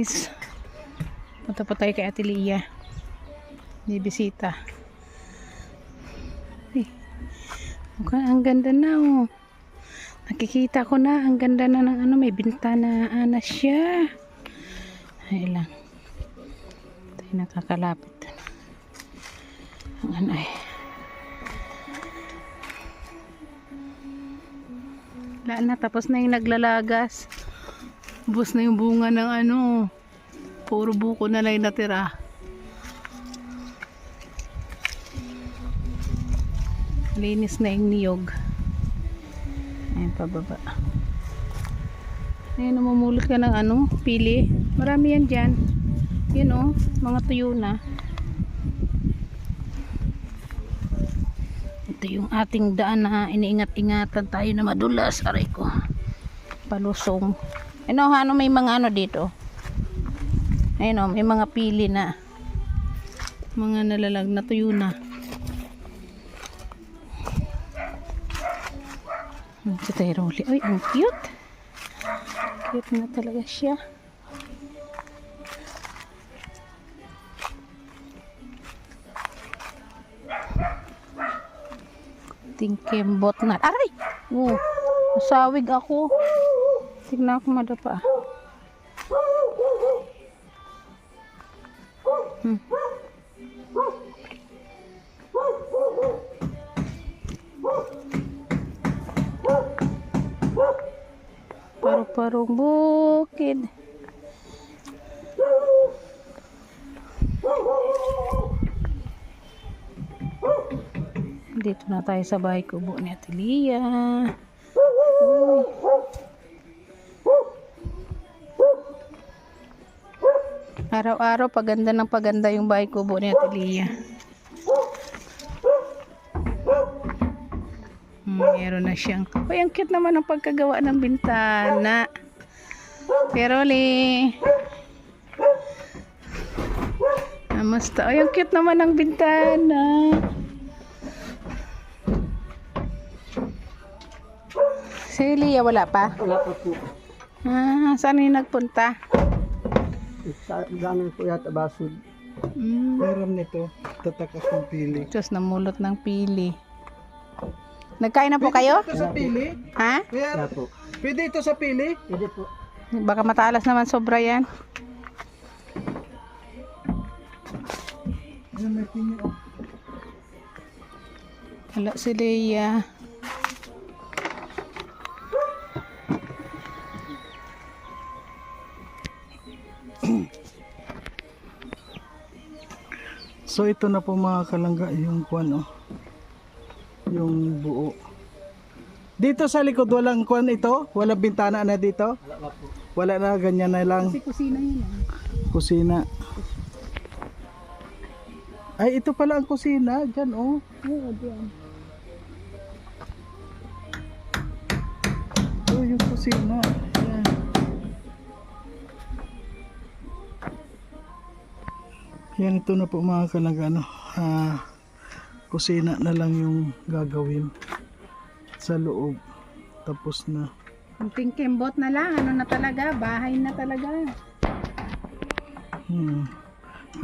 guys, punta po tayo kay Ate Lia. Bibisita. Okay, ang ganda na oh. Nakikita ko na, ang ganda na ng ano, may bintana na siya. Ay lang. Tayo nakakalapit. Ang ano ay. Wala na, tapos na yung naglalagas. Bus na yung bunga ng ano. Puro buko na lang yung natira. Linis na yung niyog. Ayan pababa. Ayan, namumulot ka ng ano, pili. Marami yan dyan. Yun o, mga tuyo na. Ito yung ating daan na iniingat-ingatan tayo na madulas. Aray ko. Palusong. Ano, may mga ano dito. Ayun o, may mga pili na. Mga nalalag na tuyo na. Si Tyroli. Ay, ang cute. Cute na talaga siya. Tingkembot na. Aray! Oh, nasawig ako. Tignan ako madapa. Paru-parong bukid. Dito na tayo sa bahay kubo ni Ate Lia. Araw-araw paganda ng paganda yung bahay kubo ni Ate Lia. Meron na siyang, uy, ang cute naman ang pagkagawa ng bintana. Pero namusta, uy, ang cute naman ang bintana. Si Lia wala pa? Wala pa po. Saan yung nagpunta? Ganun po yata basod. Meron nito, tatak akong pili. Diyos, namulot ng pili. Nagkain na po kayo? Pwede ito sa pili? Ha? Wala po. Pwede ito sa pili? Pwede po. Baka matalas naman sobra yan. Yan, may pili. Hala si Lia. So ito na po mga kalangga yung kwan oh. Yung buo. Dito sa likod walang kwan ito? Walang bintana na dito? Wala po. Wala na, ganyan na lang. Kasi kusina yun. Kusina. Ay, ito pala ang kusina. Diyan oh. Oo, diyan. Ito yung kusina. Yan. Yan, ito na po mga kalangga ano. Kusina na lang yung gagawin sa loob. Tapos na. Ang tingkembot na lang. Ano na talaga? Bahay na talaga.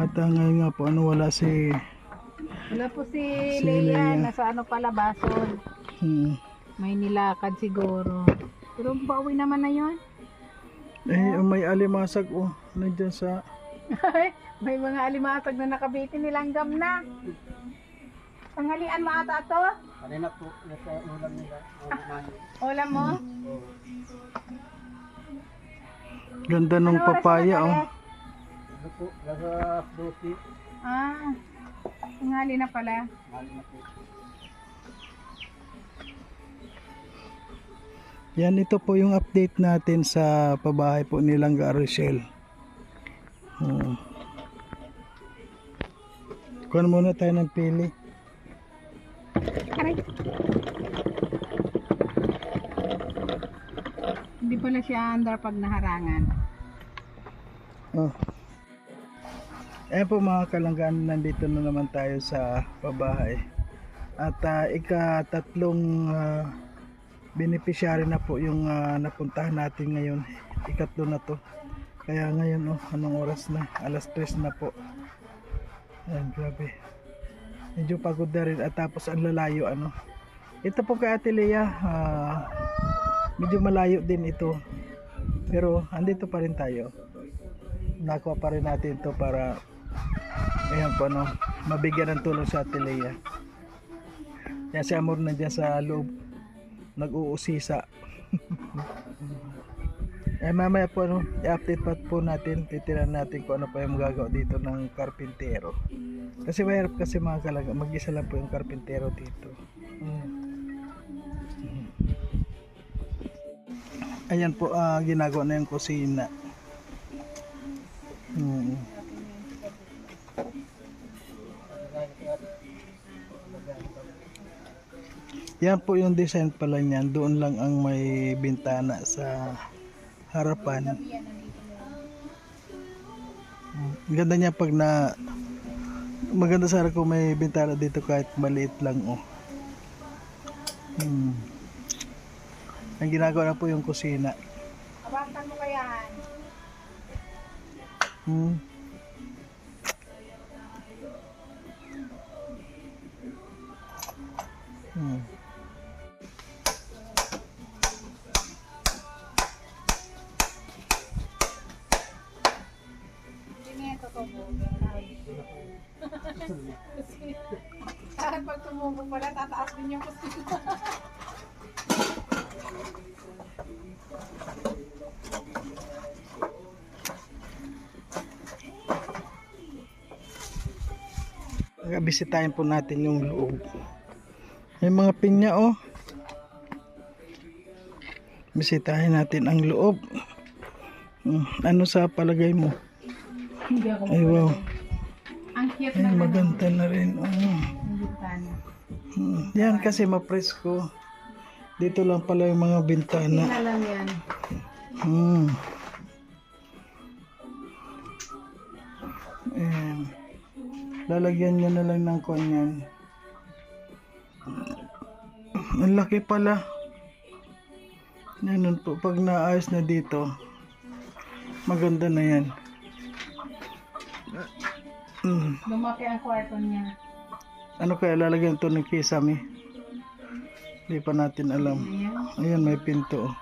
At ngayon nga po ano, wala si Wala po si Lia. Lia. Nasa ano pala, bason. May nilakad siguro. Pero bawi naman na yun. may alimasag oh. Nandiyan sa May mga alimatag na nakabitin nilanggam na. Tanghalian mo ata ito? Kanina po. Nasa ulam nila. Ulam mo? ganda nung papaya oh. Ano po? Nasa dosi. Tanghali na pala. Mahal na po. Yan, ito po yung update natin sa pabahay po nilang Rochelle. Kuha muna tayo ng pili. Aray. Hindi pala siya andar pag naharangan. Oh. Ayan po mga kalanggaan, nandito na naman tayo sa pabahay. At ika-tatlong beneficiary na po yung napuntahan natin ngayon. Ikatlo na to. Kaya ngayon anong oras na? Alas 3 na po. Ayan, grabe. Medyo pagod na rin at tapos ang lalayo Ito po kay Ate Lea, medyo malayo din ito. Pero andito pa rin tayo. Nakuha pa rin natin ito para ayan po mabigyan ng tulong sa Ate Lea. Yan si Amor nandiyan sa loob. Nag-uusisa. Mamaya po i-update pa po natin, titinan natin kung ano pa yung magagawa dito ng karpintero. Kasi mahirap kasi mga kalaga, mag-isa lang po yung karpintero dito. Ayan po, ginagawa na yung kusina. Yan po yung design pala niyan, doon lang ang may bintana sa harapan. Ganda niya pag maganda sana kung may bintana dito kahit maliit lang Ang ginagawa na po yung kusina. Abakan mo kayan. Pag tumubo pala, tataas din yung kusina. Bisitahin po natin yung loob. May mga pinya Bisitahin natin ang loob. Ano sa palagay mo? Hindi ako Ay wow. Ang cute Ay, na maganda na rin. bintana. Yan kasi mapresko. Dito lang pala yung mga bintana. Tingnan lang yan. Ayan. Lalagyan nyo na lang ng kanyan. Ang laki pala. Ganun po. Pag naayos na dito, maganda na yan. Lumaki ang kwarto niya. Ano kaya lalagyan ito ng kisame? Hindi pa natin alam. Ayan, may pinto.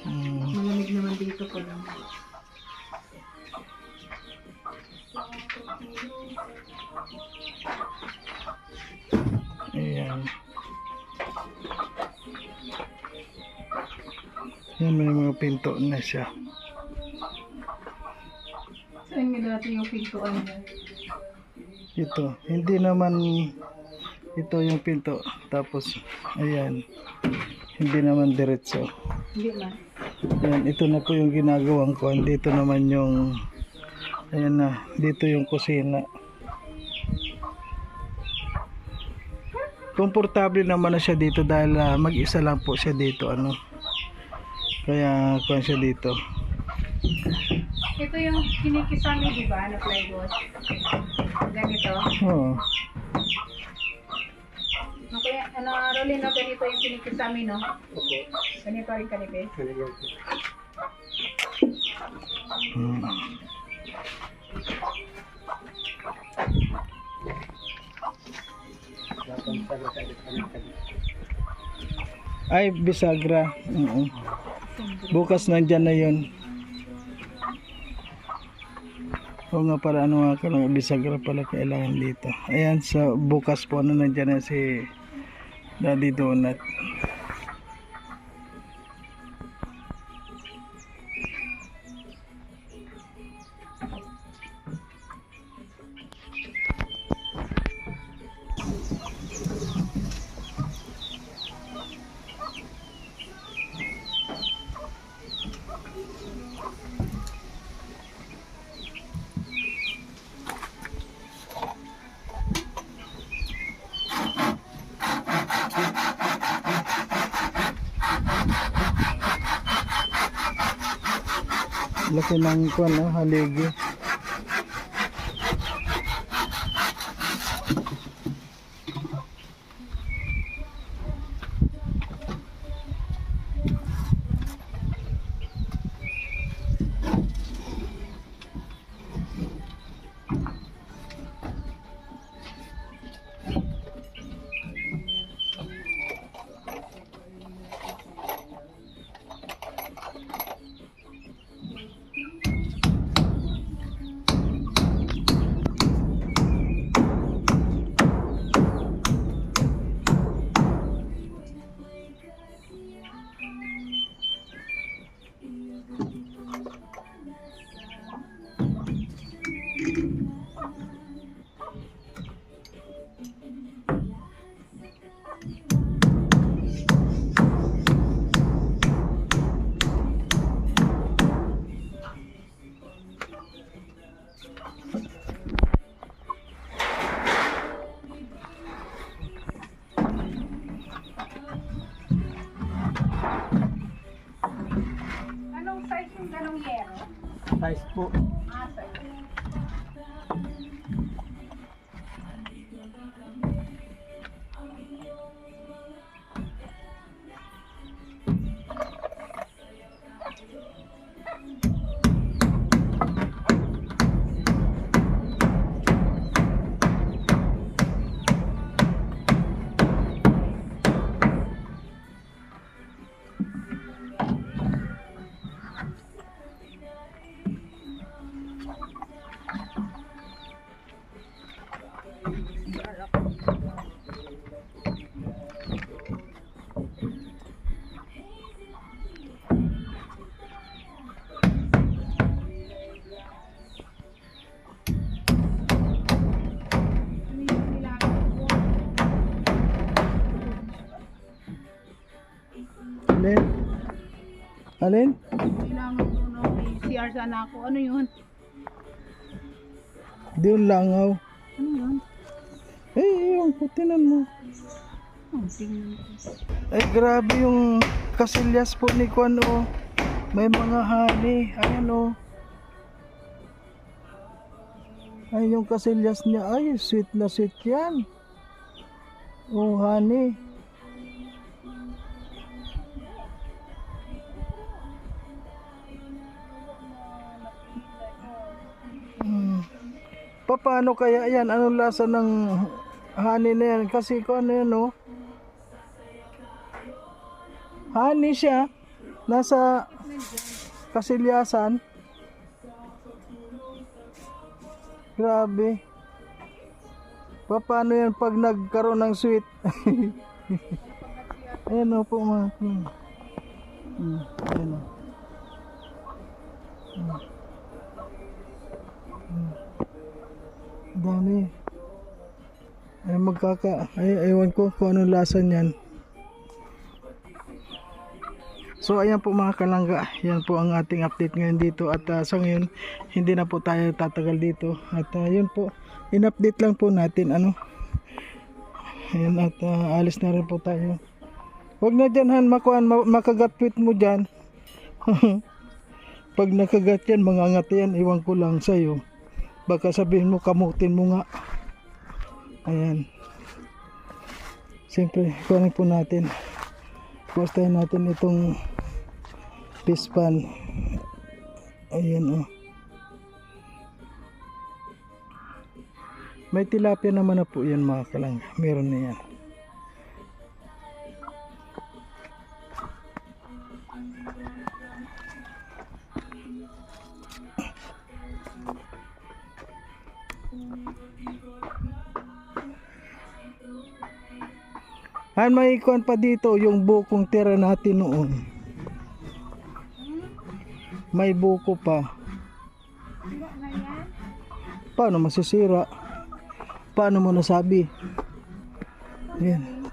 Malamig naman dito po lang. Ayan. Yan, may mga pinto na siya. Saan nga dati yung pintuan niya? Ito, hindi naman ito yung pinto. Tapos, ayan. Hindi naman diretso. Hindi na. Ayan, ito na po yung ginagawang ko. Dito naman yung, ayan na, dito yung kusina. Komportable naman na siya dito dahil mag-isa lang po siya dito. Kaya, kuhan siya dito. Ito yung kinikisami, di ba, na plywood? Ganito. Oo. Okay, Rolin, ganito yung kinikisami, no? Okay. Ganito rin kanipis. Kanilyan po. Ay, bisagra. Bukas nandyan na yun. Oo nga pala, nga lang, bisagra pala kailangan dito. Ayan, so bukas po nandyan na si Daddy Donut. Laki ng haligi. Size po. Alin? Alin? Kailangan ko na may CR sana ako. Ano yun? Di yung langaw. Ano yun? Yung putinan mo. Oh, tingnan ko. Ay, grabe yung kasilyas po ni Kwan, oh. May mga honey. Ayan, oh. Ay, yung kasilyas niya. Ay, sweet na sweet yan. Oh, honey. Paano kaya yan? Anong lasa ng honey na yan? Kasi kung ano yan, oh. Honey siya. Nasa kasilyasan. Grabe. Paano yan pag nagkaroon ng sweet? Ayan, oh, po mga. Ayan, oh. Dami. Ay ewan ko kung anong lasa niyan. So ayan po mga kalangga, yan po ang ating update ngayon dito at sa ngayon hindi na po tayo tatagal dito at yun po, in-update lang po natin ano. Ayan at alis na rin po tayo. Huwag na dyan Han, makagatwit mo dyan. Pag nakagat yan, mangangat yan, iwan ko lang sa'yo. Baka sabihin mo, kamutin mo nga. Ayan. Siyempre, kunin po natin. Kustahin natin itong pispan. Ayan, oh. May tilapia naman na po yan mga kalangga. Meron na yan. Han, may ikuan pa dito yung bukong tira natin noon. May buko pa. Paano masisira? Paano mo nasabi? Yan.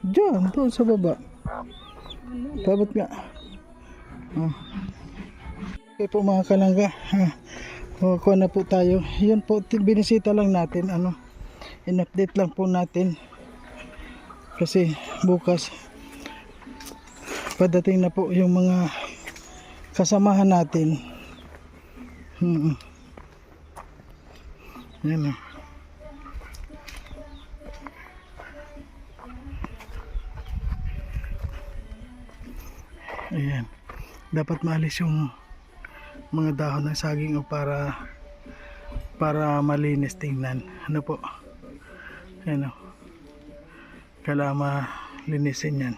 Diyan, doon sa baba. Tabot nga. Okay po mga kalangga. Kuha na po tayo. Yun po, binisita lang natin. In-update lang po natin. Kasi bukas padating na po yung mga kasamahan natin. Yan o. Ayan. Dapat maalis yung mga dahon ng saging o para malinis tingnan. Ano po? Ayan o. Kailangan malinisin yan.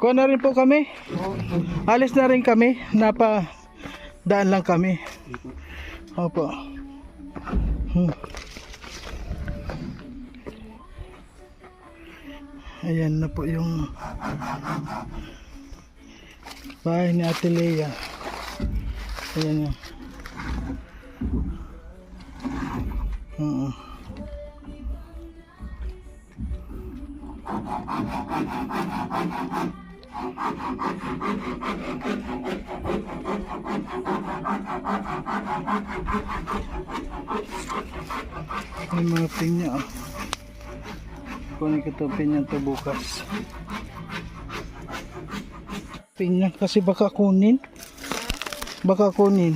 Kuha na rin po kami. Alis na rin kami. Daan lang kami. Opo. Ayan na po yung bahay ni Ate Lea. Ayan na. May mga pinya oh. Kunin ko ito pinya ito bukas. Pinya kasi baka kunin. Baka kunin.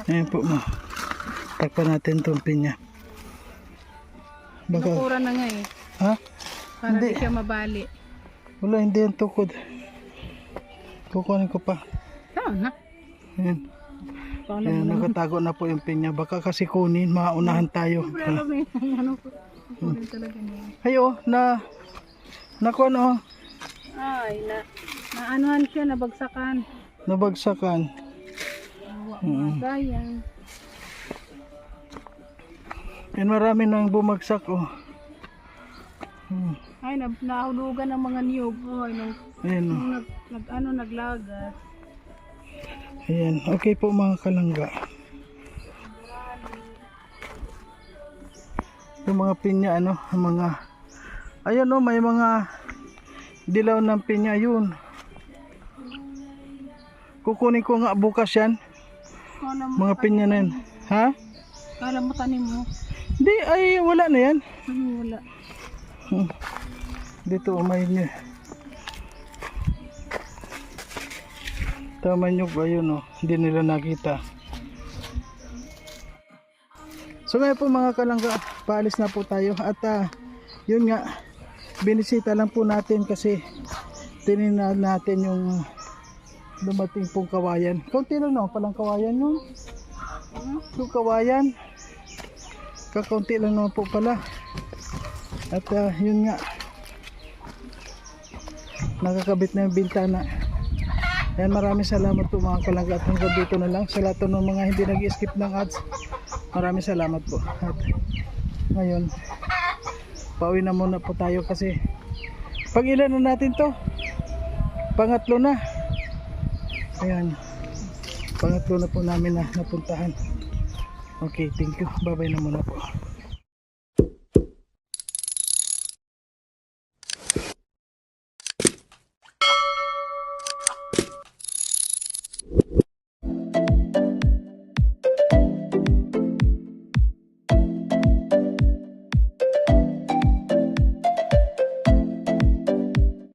Ayan po ma. Takpan natin itong pinya. Baka, Nakura na nga eh. ha? Para Hindi. di siya mabali. Wala, hindi yan tukod. Kukunin ko pa. Tama na. Ayan. Baka Ayan, nakatago na po yung pinya. Baka kasi kunin, maunahan tayo. Pero may ano po. Kunin talaga niya. Ayo, naku ano, Ay, naanuhan siya, nabagsakan. nabagsakan. Sayang. Yan marami nang bumagsak oh. Ay, nahulugan ng mga niyog. Ay, Ayan oh. nung naglagas. Ayan, okay po mga kalangga. Yung mga pinya ano, mga ayan oh, may mga dilaw ng pinya yun. Kukunin ko nga bukas yan. Mga pinya na yan. Ha? Kala mo tanim mo. Hindi, ay wala na yan. Wala. Dito umay niya. Tama nyo ba yun oh, hindi nila nakita. So ngayon po mga kalangga, paalis na po tayo at yun nga, binisita lang po natin kasi tinignan natin yung dumating pong kawayan. Kaunti lang no, palang kawayan yun. Yung kawayan, kakaunti lang naman po pala. At yun nga, nakakabit na yung bintana. Ayan, maraming salamat po mga kalangga at hanggang dito na lang sa lahat ng mga hindi nag-skip ng ads. Maraming salamat po. At ngayon, pauwi na muna po tayo kasi pag ilan na natin to? Pangatlo na. Ayan, pangatlo na po namin na napuntahan. Okay, thank you. Bye bye na muna po.